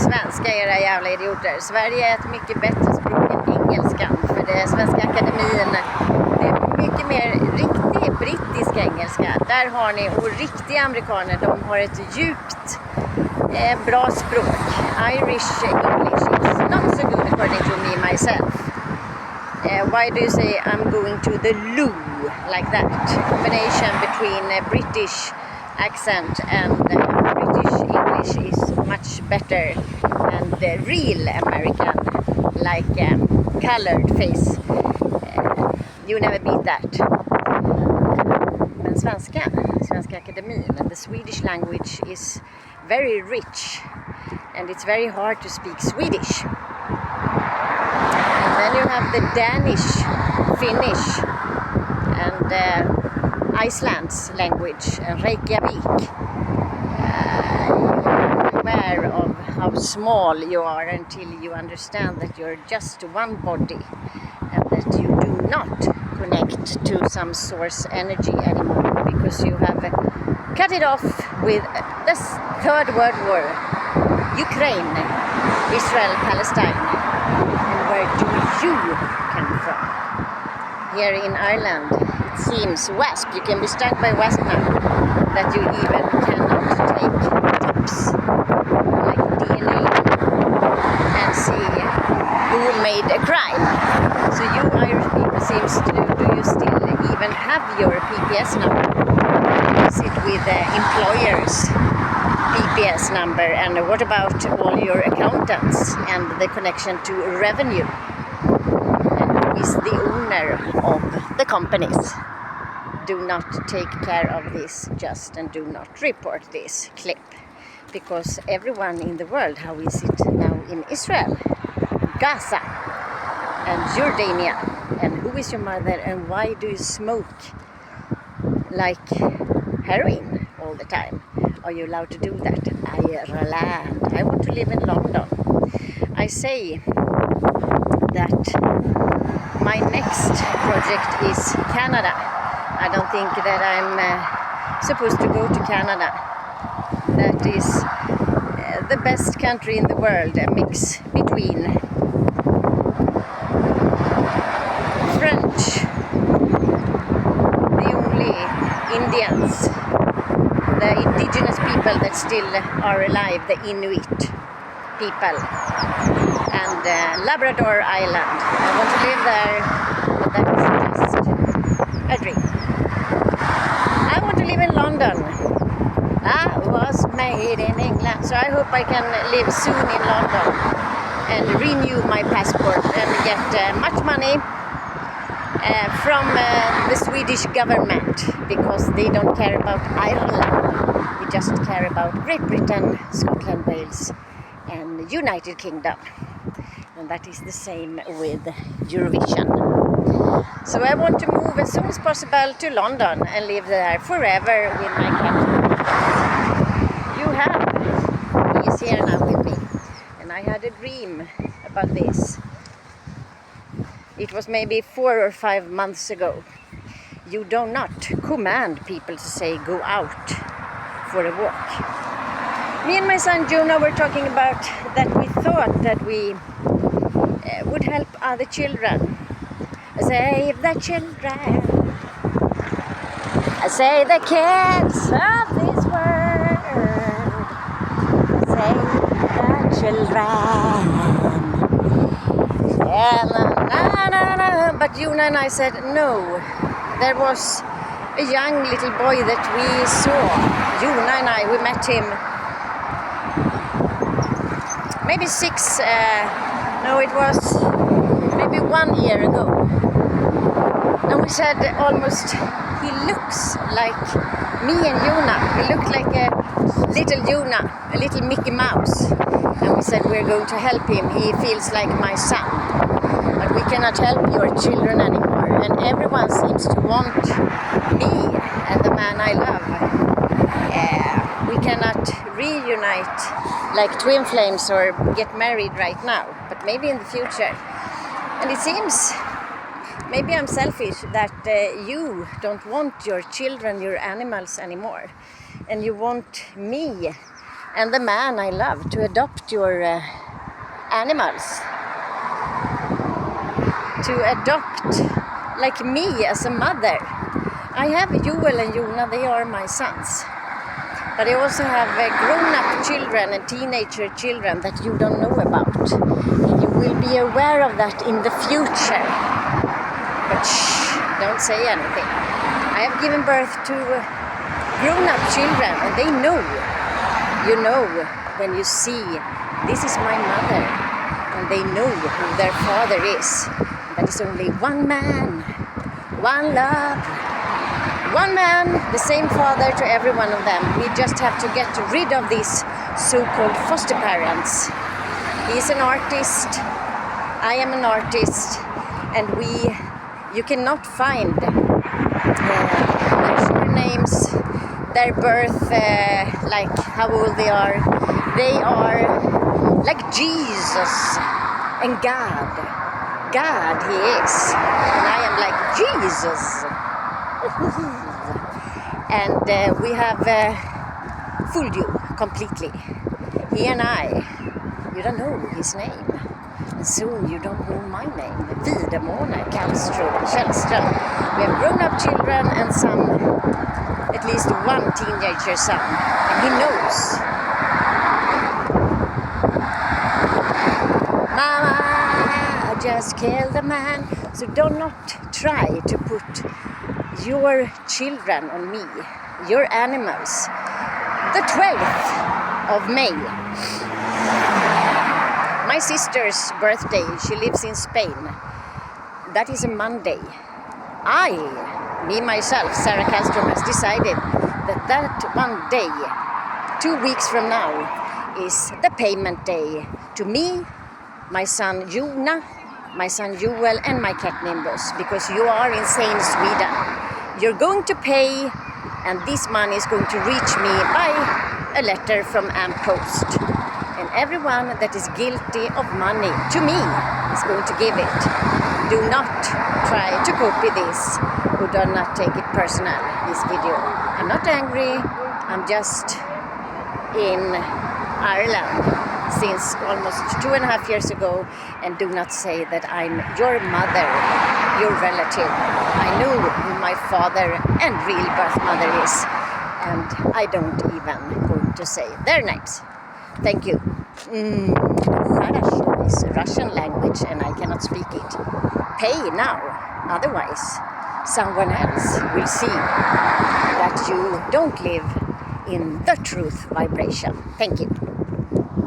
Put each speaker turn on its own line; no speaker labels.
svenska era jävla idioter. Sverige är ett mycket bättre språk än engelskan. För det Svenska Akademin, det är mycket mer riktig brittisk engelska. Där har ni, och riktiga amerikaner, de har ett djupt bra språk. Irish English is not so good according to me myself. Why do you say I'm going to the loo like that? Combination between British accent and British English is much better, and the real American, like colored face, you never beat that. Men Svenska Akademin, and the Swedish language is very rich, and it's very hard to speak Swedish. And then you have the Danish, Finnish, and Iceland's language, Reykjavik. You're aware of how small you are until you understand that you're just one body, and that you do not connect to some source energy anymore, because you have cut it off with the Third World War, Ukraine, Israel, Palestine. And where do you come from? Here in Ireland, it seems wasp. You can be stung by wasp now, that you even cannot take tips like DNA and see who made a crime. So you Irish people seems to do you still even have your PPS number? Is it with the employer's PPS number? And what about all your accountants and the connection to revenue? And who is the owner of the companies? Do not take care of this just, and do not report this clip, because everyone in the world, how is it now in Israel, Gaza and Jordania, and who is your mother, and why do you smoke like heroin all the time? Are you allowed to do that? Ireland. I want to live in London. I say that my next project is Canada. I don't think that I'm supposed to go to Canada. That is the best country in the world, a mix between French, the only Indians, the indigenous people that still are alive, the Inuit people, and Labrador Island. I want to live there, but that is just a dream. I want to live in London. I was made in England, so I hope I can live soon in London and renew my passport and get much money from the Swedish government, because they don't care about Ireland. They just care about Great Britain, Scotland, Wales, and United Kingdom. And that is the same with Eurovision. So I want to move as soon as possible to London and live there forever with my cat. You have, he is here now with me, and I had a dream about this. It was maybe 4 or 5 months ago. You do not command people to say go out for a walk. Me and my son Jonah were talking about that we thought that we would help other children. Save the children. Save the kids of this world. Save the children. But Jonah and I said no. There was a young little boy that we saw. Jonah and I, we met him maybe it was maybe 1 year ago. And we said almost, he looks like me and Jonah. He looked like a little Jonah, a little Mickey Mouse. And we said we're going to help him. He feels like my son. But we cannot help your children anymore. And everyone seems to want me and the man I love. We cannot reunite like twin flames or get married right now, but maybe in the future. And it seems, maybe I'm selfish, that you don't want your children, your animals anymore, and you want me and the man I love to adopt your animals, to adopt like me as a mother. I have Joel and Jona, they are my sons. But I also have grown-up children and teenager children that you don't know about. And you will be aware of that in the future. But shh, don't say anything. I have given birth to grown-up children and they know. You know when you see, this is my mother. And they know who their father is. That is only one man, one love. One man, the same father to every one of them. We just have to get rid of these so-called foster parents. He's an artist, I am an artist, and you cannot find their surnames, their birth, like how old they are. They are like Jesus and God. God he is, and I am like Jesus. And we have fooled you completely. He and I, you don't know his name. And soon you don't know my name. Videmone, Kallström, Källström. We have grown-up children and some, at least one teenager son. And he knows. Mama, I just killed a man. So do not try to put your children on me, your animals. The 12th of May, my sister's birthday, she lives in Spain. That is a Monday. Me myself, Sarah Kallström, has decided that one day, 2 weeks from now, is the payment day to me, my son Jona, my son Joel and my cat Nimbus, because you are insane Sweden. You're going to pay, and this money is going to reach me by a letter from Ampost. And everyone that is guilty of money to me is going to give it. Do not try to copy this, or do not take it personal, this video. I'm not angry, I'm just in Ireland since almost 2.5 years ago, and do not say that I'm your mother, your relative. I know who my father and real birth mother is, and I don't even going to say their names. Thank you. Хорошо is Russian language and I cannot speak it. Pay now, otherwise someone else will see that you don't live in the truth vibration. Thank you.